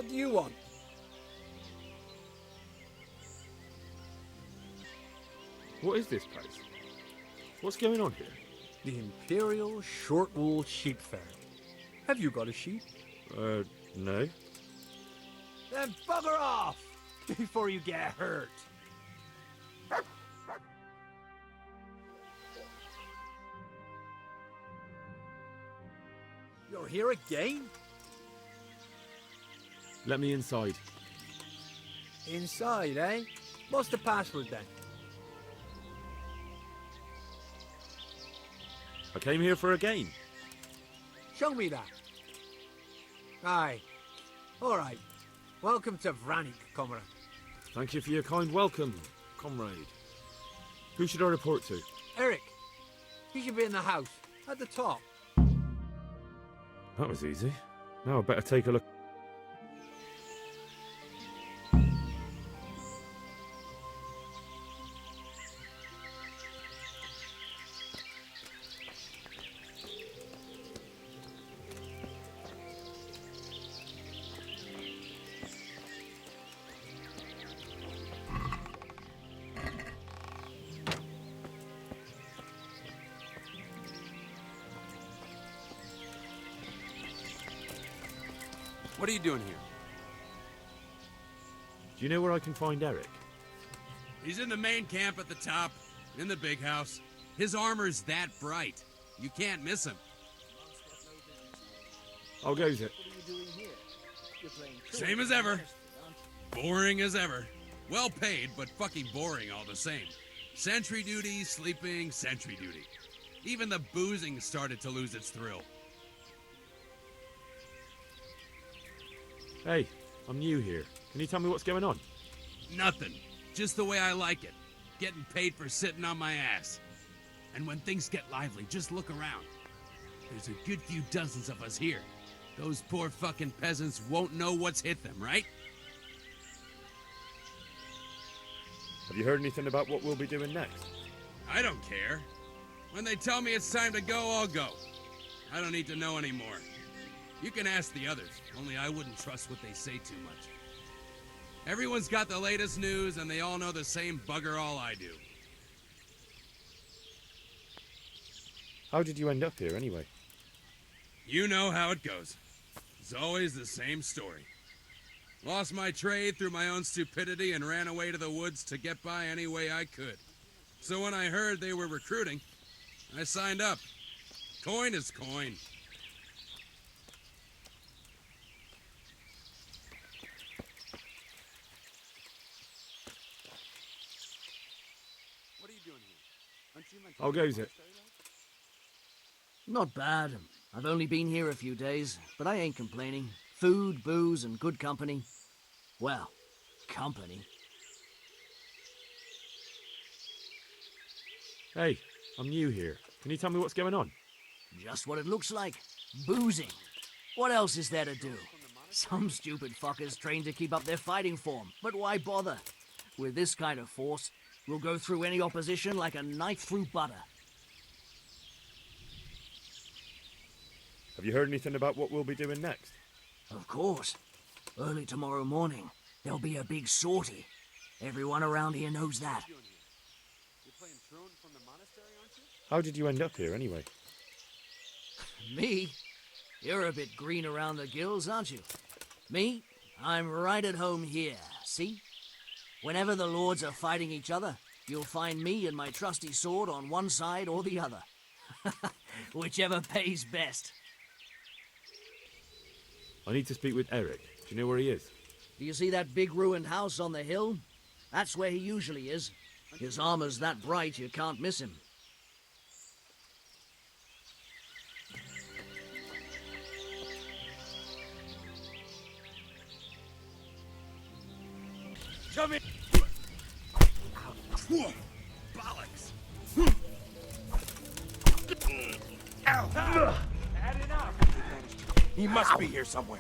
What do you want? What is this place? What's going on here? The Imperial Short-Wool Sheep Fair. Have you got a sheep? No. Then bugger off before you get hurt. You're here again? Let me inside. Inside, eh? What's the password then? I came here for a game. Show me that. Aye. Alright. Welcome to Vranik, comrade. Thank you for your kind welcome, comrade. Who should I report to? Eric. He should be in the house, at the top. That was easy. Now I better take a look. What are you doing here? Do you know where I can find Eric? He's in the main camp at the top, in the big house. His armor's that bright. You can't miss him. How goes it? Same as ever. Boring as ever. Well paid, but fucking boring all the same. Sentry duty, sleeping, sentry duty. Even the boozing started to lose its thrill. Hey, I'm new here. Can you tell me what's going on? Nothing. Just the way I like it. Getting paid for sitting on my ass. And when things get lively, just look around. There's a good few dozens of us here. Those poor fucking peasants won't know what's hit them, right? Have you heard anything about what we'll be doing next? I don't care. When they tell me it's time to go, I'll go. I don't need to know anymore. You can ask the others, only I wouldn't trust what they say too much. Everyone's got the latest news, and they all know the same bugger all I do. How did you end up here, anyway? You know how it goes. It's always the same story. Lost my trade through my own stupidity and ran away to the woods to get by any way I could. So when I heard they were recruiting, I signed up. Coin is coin. What are you doing here? Aren't you meant to How goes it? Not bad. I've only been here a few days, but I ain't complaining. Food, booze, and good company. Well, company. Hey, I'm new here. Can you tell me what's going on? Just what it looks like. Boozing. What else is there to do? Some stupid fuckers trained to keep up their fighting form, but why bother? With this kind of force, we'll go through any opposition like a knife through butter. Have you heard anything about what we'll be doing next? Of course. Early tomorrow morning, there'll be a big sortie. Everyone around here knows that. You're playing truant from the monastery, aren't you? How did you end up here, anyway? Me? You're a bit green around the gills, aren't you? Me? I'm right at home here, see? Whenever the lords are fighting each other, you'll find me and my trusty sword on one side or the other. Whichever pays best. I need to speak with Eric. Do you know where he is? Do you see that big ruined house on the hill? That's where he usually is. His armor's that bright you can't miss him. Shove it! Bollocks! Ow! Had enough! He must be here somewhere.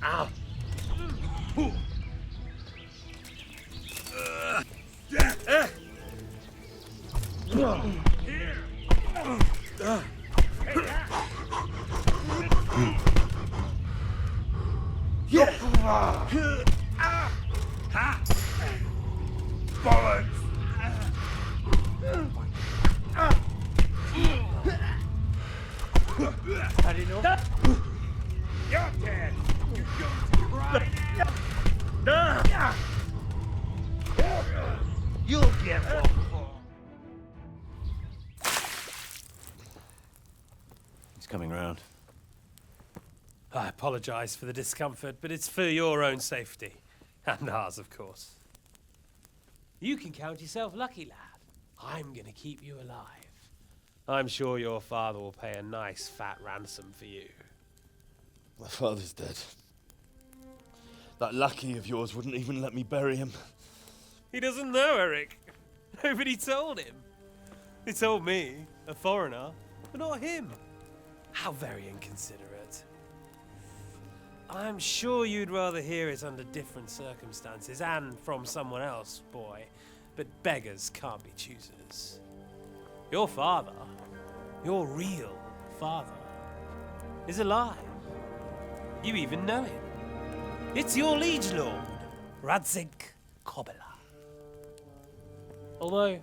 Ow! Here! Bollocks! How do you know? You're dead! You going to cry now? You'll get one for. He's coming round. I apologize for the discomfort, but it's for your own safety. And ours, of course. You can count yourself lucky, lad. I'm gonna keep you alive. I'm sure your father will pay a nice fat ransom for you. My father's dead. That lackey of yours wouldn't even let me bury him. He doesn't know, Eric. Nobody told him. He told me, a foreigner, but not him. How very inconsiderate. I'm sure you'd rather hear it under different circumstances and from someone else, boy. But beggars can't be choosers. Your father, your real father, is alive. You even know him. It's your liege lord, Radzig Kobyla. Although,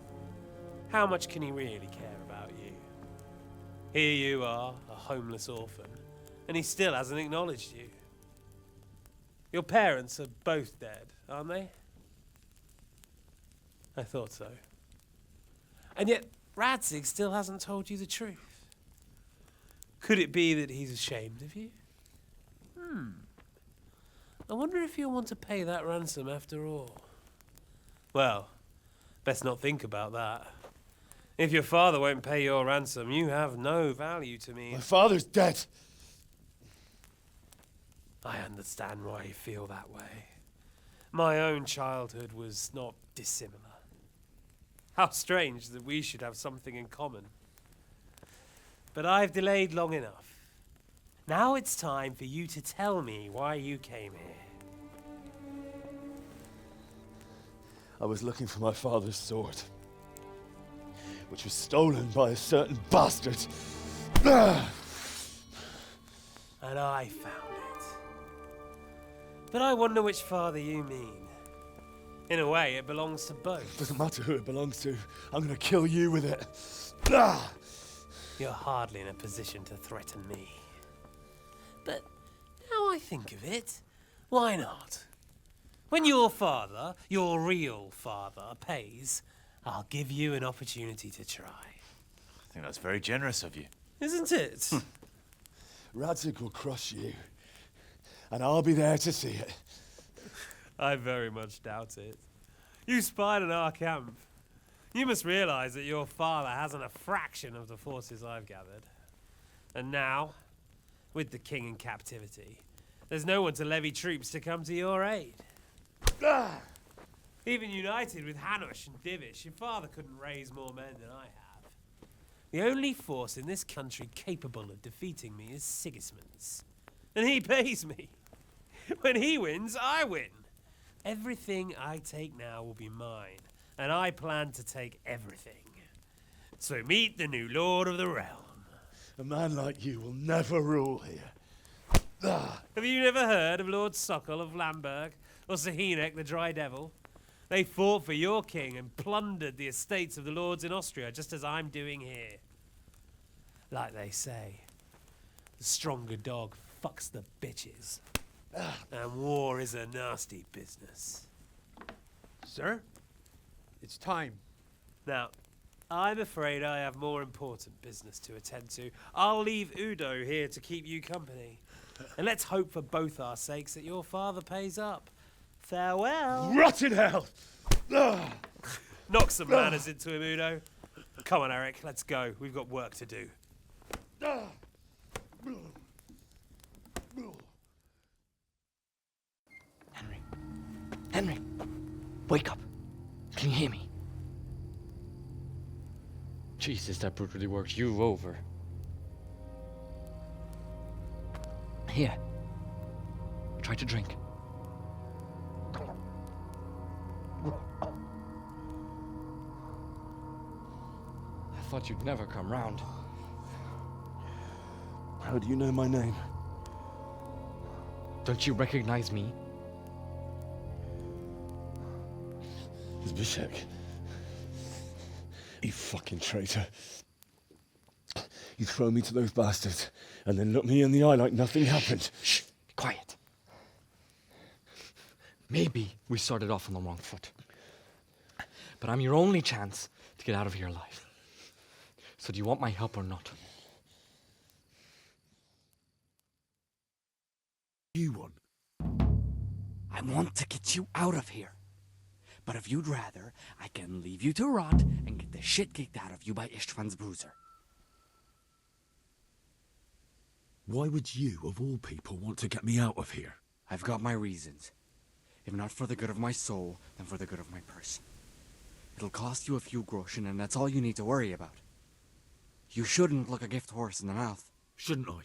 how much can he really care about you? Here you are, a homeless orphan, and he still hasn't acknowledged you. Your parents are both dead, aren't they? I thought so. And yet, Radzig still hasn't told you the truth. Could it be that he's ashamed of you? I wonder if you'll want to pay that ransom after all. Well, best not think about that. If your father won't pay your ransom, you have no value to me. My father's dead. I understand why you feel that way. My own childhood was not dissimilar. How strange that we should have something in common. But I've delayed long enough. Now it's time for you to tell me why you came here. I was looking for my father's sword, which was stolen by a certain bastard. And I found it. But I wonder which father you mean. In a way, it belongs to both. Doesn't matter who it belongs to. I'm gonna kill you with it. You're hardly in a position to threaten me. But now I think of it, why not? When your father, your real father, pays, I'll give you an opportunity to try. I think that's very generous of you. Isn't it? Radzig will crush you, and I'll be there to see it. I very much doubt it. You spied on our camp. You must realize that your father hasn't a fraction of the forces I've gathered. And now, with the king in captivity, there's no one to levy troops to come to your aid. Even united with Hanush and Divish, your father couldn't raise more men than I have. The only force in this country capable of defeating me is Sigismund's. And he pays me. When he wins, I win. Everything I take now will be mine, and I plan to take everything. So meet the new lord of the realm. A man like you will never rule here. Have you never heard of Lord Sokol of Lamberg, or Sahinek the Dry Devil? They fought for your king and plundered the estates of the lords in Austria, just as I'm doing here. Like they say, the stronger dog fucks the bitches. And war is a nasty business. Sir, it's time. Now, I'm afraid I have more important business to attend to. I'll leave Udo here to keep you company. And let's hope for both our sakes that your father pays up. Farewell. Rot in hell! Knock some manners into him, Udo. Come on, Eric, let's go. We've got work to do. Henry, wake up. Can you hear me? Jesus, that brutally worked you over. Here. Try to drink. I thought you'd never come round. How do you know my name? Don't you recognize me? Zbyszek. You fucking traitor. You throw me to those bastards and then look me in the eye like nothing happened. Shh, be quiet. Maybe we started off on the wrong foot. But I'm your only chance to get out of here alive. So do you want my help or not? You want? I want to get you out of here. But if you'd rather, I can leave you to rot and get the shit kicked out of you by Ishtvan's bruiser. Why would you, of all people, want to get me out of here? I've got my reasons. If not for the good of my soul, then for the good of my purse. It'll cost you a few groschen, and that's all you need to worry about. You shouldn't look a gift horse in the mouth. Shouldn't I?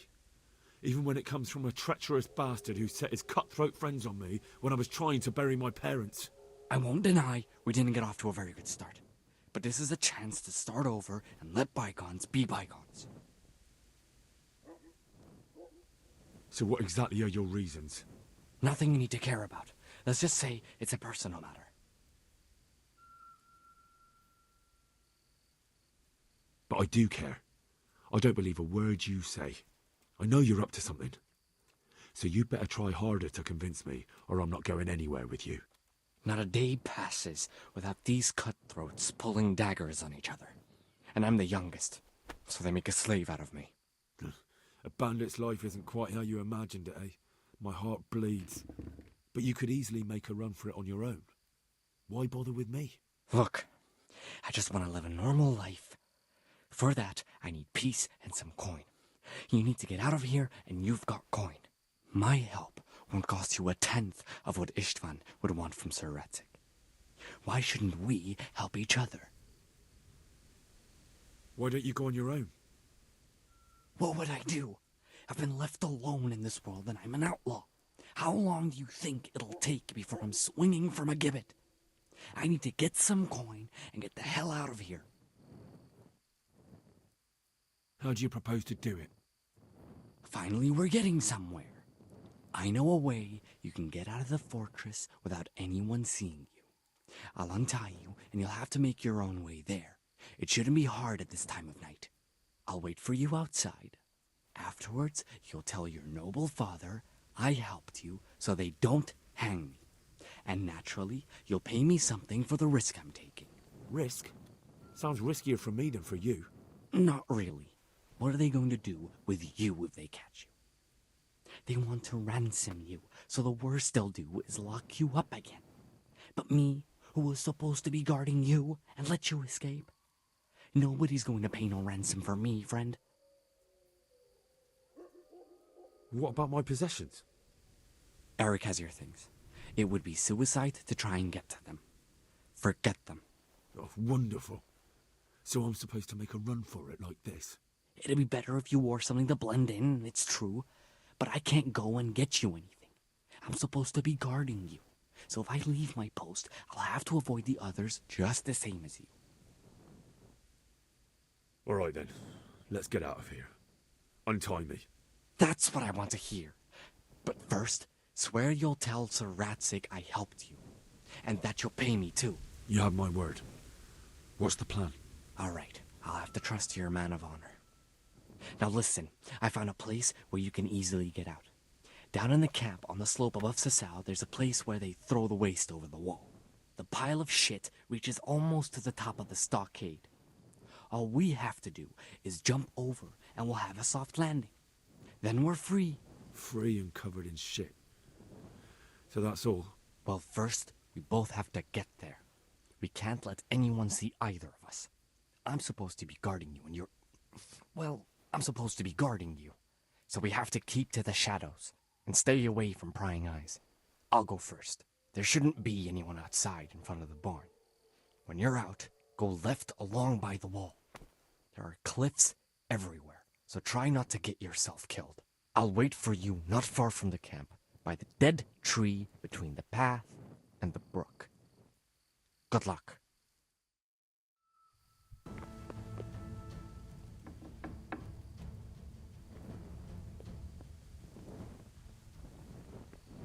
Even when it comes from a treacherous bastard who set his cutthroat friends on me when I was trying to bury my parents. I won't deny we didn't get off to a very good start. But this is a chance to start over and let bygones be bygones. So what exactly are your reasons? Nothing you need to care about. Let's just say it's a personal matter. But I do care. I don't believe a word you say. I know you're up to something. So you'd better try harder to convince me, or I'm not going anywhere with you. Not a day passes without these cutthroats pulling daggers on each other. And I'm the youngest, so they make a slave out of me. A bandit's life isn't quite how you imagined it, eh? My heart bleeds. But you could easily make a run for it on your own. Why bother with me? Look, I just want to live a normal life. For that, I need peace and some coin. You need to get out of here, and you've got coin. My help won't cost you a tenth of what Istvan would want from Sir Ratzik. Why shouldn't we help each other? Why don't you go on your own? What would I do? I've been left alone in this world, and I'm an outlaw. How long do you think it'll take before I'm swinging from a gibbet? I need to get some coin and get the hell out of here. How do you propose to do it? Finally, we're getting somewhere. I know a way you can get out of the fortress without anyone seeing you. I'll untie you, and you'll have to make your own way there. It shouldn't be hard at this time of night. I'll wait for you outside. Afterwards, you'll tell your noble father I helped you so they don't hang me. And naturally, you'll pay me something for the risk I'm taking. Risk? Sounds riskier for me than for you. Not really. What are they going to do with you if they catch you? They want to ransom you, so the worst they'll do is lock you up again. But me, who was supposed to be guarding you and let you escape? Nobody's going to pay no ransom for me, friend. What about my possessions? Eric has your things. It would be suicide to try and get to them. Forget them. Oh, wonderful. So I'm supposed to make a run for it like this? It'd be better if you wore something to blend in, it's true. But I can't go and get you anything. I'm supposed to be guarding you. So if I leave my post, I'll have to avoid the others just the same as you. All right then. Let's get out of here. Untie me. That's what I want to hear. But first, swear you'll tell Sir Ratzik I helped you. And that you'll pay me too. You have my word. What's the plan? All right, I'll have to trust you're a man of honor. Now listen, I found a place where you can easily get out. Down in the camp on the slope above Sasau, there's a place where they throw the waste over the wall. The pile of shit reaches almost to the top of the stockade. All we have to do is jump over and we'll have a soft landing. Then we're free. Free and covered in shit. So that's all? Well, first, we both have to get there. We can't let anyone see either of us. I'm supposed to be guarding you and you're... Well, I'm supposed to be guarding you. So we have to keep to the shadows and stay away from prying eyes. I'll go first. There shouldn't be anyone outside in front of the barn. When you're out, go left along by the wall. There are cliffs everywhere, so try not to get yourself killed. I'll wait for you not far from the camp, by the dead tree between the path and the brook. Good luck.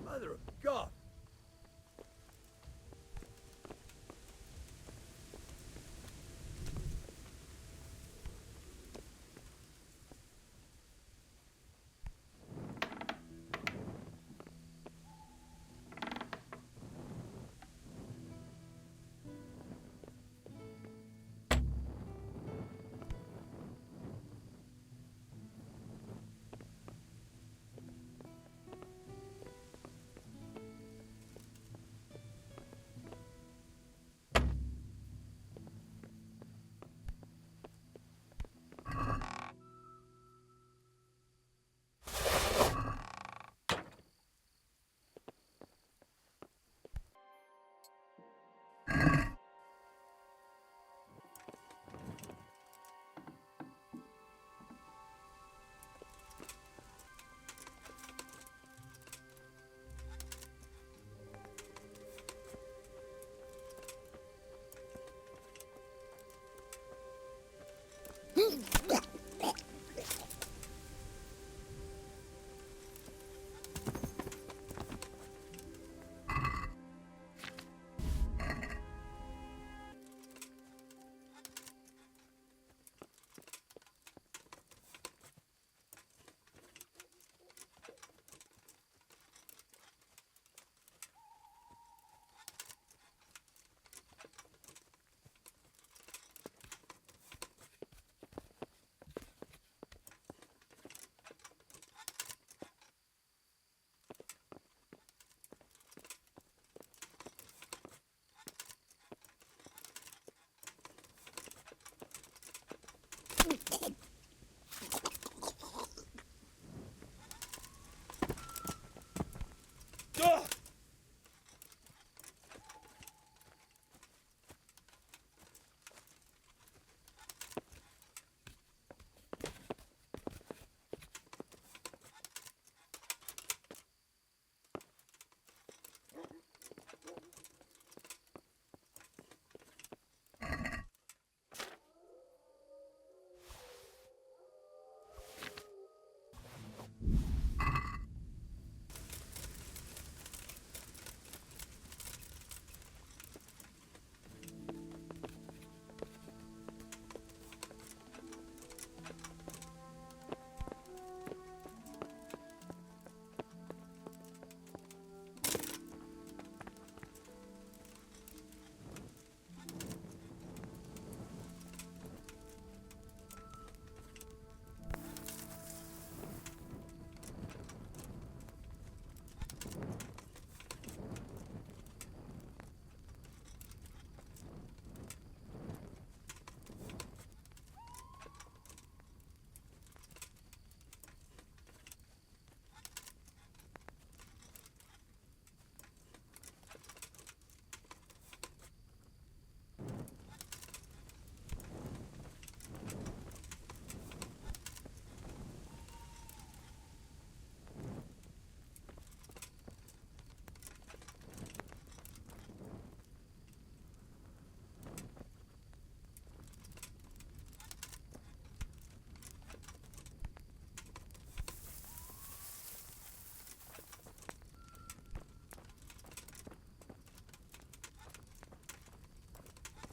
Mother of God!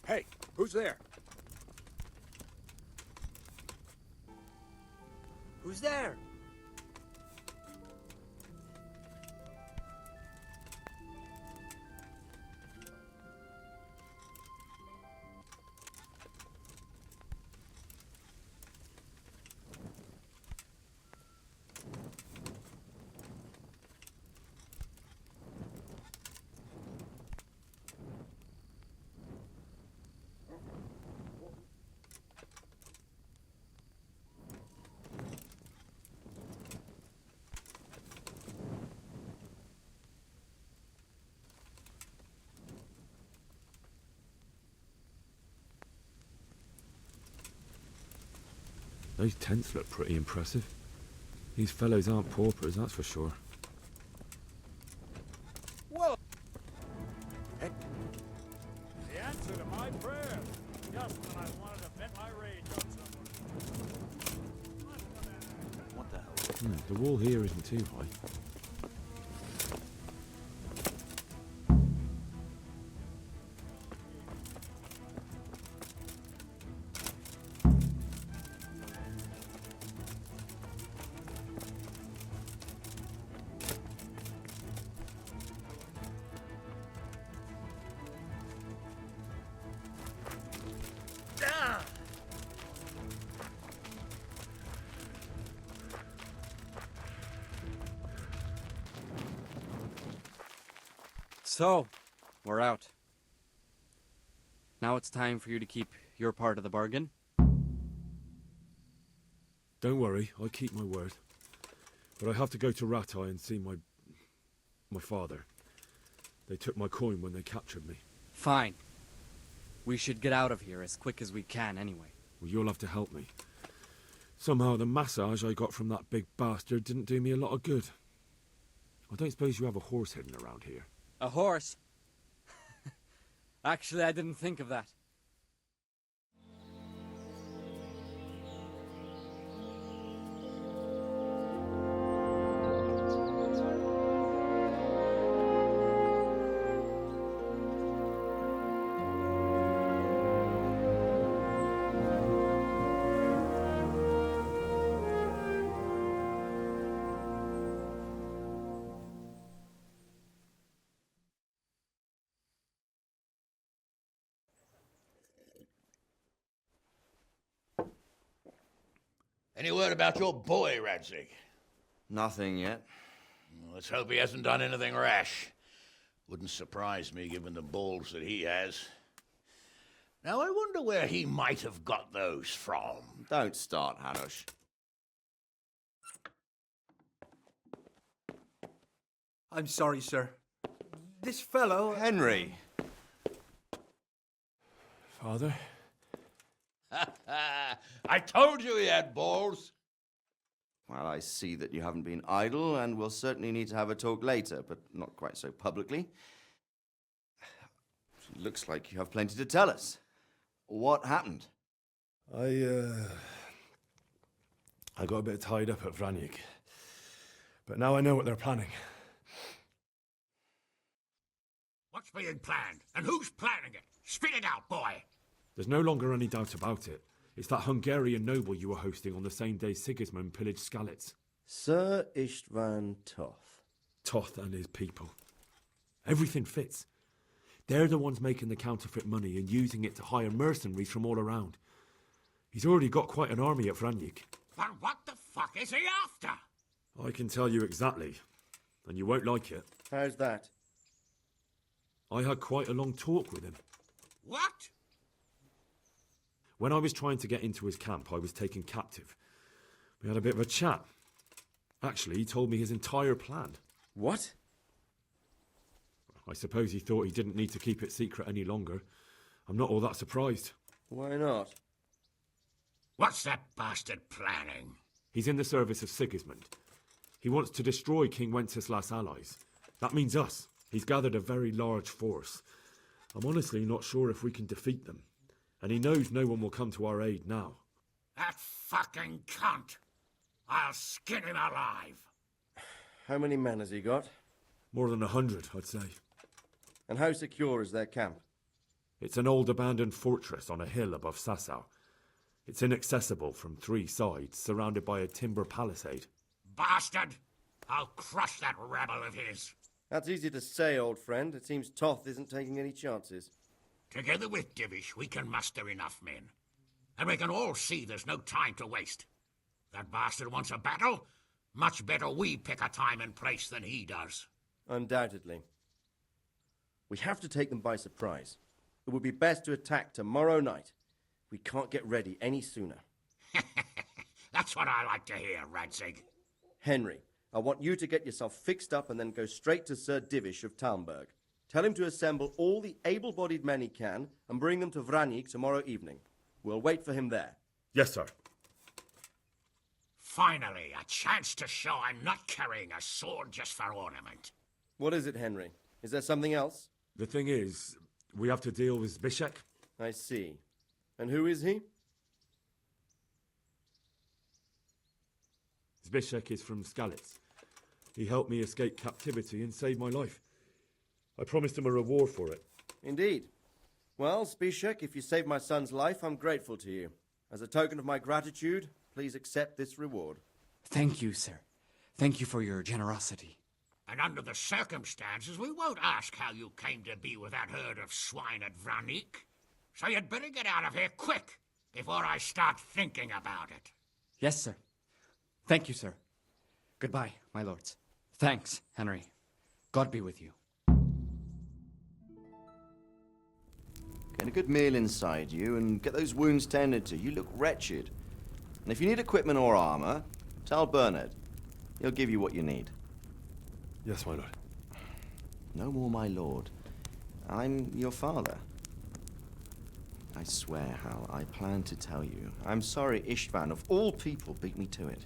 Hey, who's there? Who's there? Those tents look pretty impressive. These fellows aren't paupers, that's for sure. Well, the answer to my prayer. Just when I wanted to vent my rage on someone. What the hell? The wall here isn't too high. So, we're out. Now it's time for you to keep your part of the bargain. Don't worry, I keep my word. But I have to go to Ratai and see my father. They took my coin when they captured me. Fine. We should get out of here as quick as we can anyway. Well, you'll have to help me. Somehow the massage I got from that big bastard didn't do me a lot of good. I don't suppose you have a horse hidden around here. A horse? Actually, I didn't think of that. Any word about your boy, Radzig? Nothing yet. Let's hope he hasn't done anything rash. Wouldn't surprise me given the balls that he has. Now I wonder where he might have got those from. Don't start, Hanush. I'm sorry, sir. This fellow... Henry! Father? I told you he had balls. Well, I see that you haven't been idle, and we'll certainly need to have a talk later, but not quite so publicly. Looks like you have plenty to tell us. What happened? I got a bit tied up at Vranyik. But now I know what they're planning. What's being planned? And who's planning it? Spit it out, boy! There's no longer any doubt about it. It's that Hungarian noble you were hosting on the same day Sigismund pillaged Skalitz. Sir Istvan Toth. Toth and his people. Everything fits. They're the ones making the counterfeit money and using it to hire mercenaries from all around. He's already got quite an army at Vranyik. But what the fuck is he after? I can tell you exactly, and you won't like it. How's that? I had quite a long talk with him. What? When I was trying to get into his camp, I was taken captive. We had a bit of a chat. Actually, he told me his entire plan. What? I suppose he thought he didn't need to keep it secret any longer. I'm not all that surprised. Why not? What's that bastard planning? He's in the service of Sigismund. He wants to destroy King Wenceslas' allies. That means us. He's gathered a very large force. I'm honestly not sure if we can defeat them. And he knows no one will come to our aid now. That fucking cunt! I'll skin him alive! How many men has he got? More than 100, I'd say. And how secure is their camp? It's an old abandoned fortress on a hill above Sasau. It's inaccessible from 3 sides, surrounded by a timber palisade. Bastard! I'll crush that rebel of his! That's easy to say, old friend. It seems Toth isn't taking any chances. Together with Divish, we can muster enough men. And we can all see there's no time to waste. That bastard wants a battle. Much better we pick a time and place than he does. Undoubtedly. We have to take them by surprise. It would be best to attack tomorrow night. We can't get ready any sooner. That's what I like to hear, Radzig. Henry, I want you to get yourself fixed up and then go straight to Sir Divish of Talmberg. Tell him to assemble all the able-bodied men he can and bring them to Vranyik tomorrow evening. We'll wait for him there. Yes, sir. Finally, a chance to show I'm not carrying a sword just for ornament. What is it, Henry? Is there something else? The thing is, we have to deal with Zbyszek. I see. And who is he? Zbyszek is from Skalitz. He helped me escape captivity and saved my life. I promised him a reward for it. Indeed. Well, Zbyszek, if you saved my son's life, I'm grateful to you. As a token of my gratitude, please accept this reward. Thank you, sir. Thank you for your generosity. And under the circumstances, we won't ask how you came to be with that herd of swine at Vranyik. So you'd better get out of here quick, before I start thinking about it. Yes, sir. Thank you, sir. Goodbye, my lords. Thanks, Henry. God be with you. Get a good meal inside you and get those wounds tended to. You look wretched. And if you need equipment or armor, tell Bernard. He'll give you what you need. Yes, my lord. No more, my lord. I'm your father. I swear, Hal, I plan to tell you. I'm sorry Istvan, of all people, beat me to it.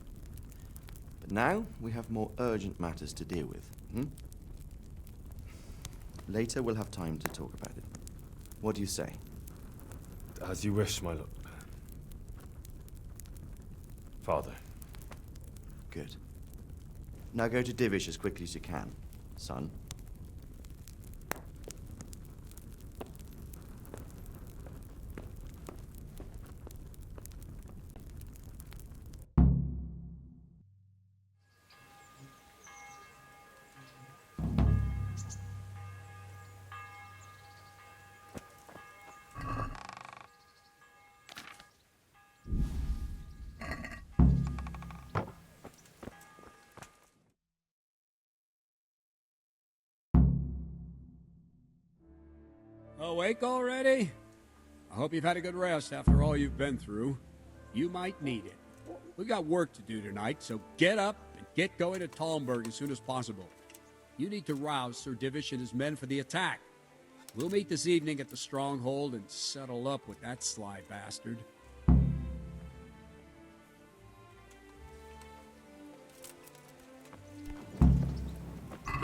But now we have more urgent matters to deal with. Later we'll have time to talk about it. What do you say? As you wish, my lord. Father. Good. Now go to Divish as quickly as you can, son. Awake already? I hope you've had a good rest after all you've been through. You might need it. We've got work to do tonight, so get up and get going to Talmberg as soon as possible. You need to rouse Sir Divish and his men for the attack. We'll meet this evening at the stronghold and settle up with that sly bastard.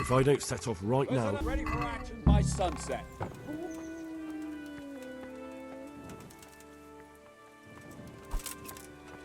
If I don't set off right now... Ready for action by sunset.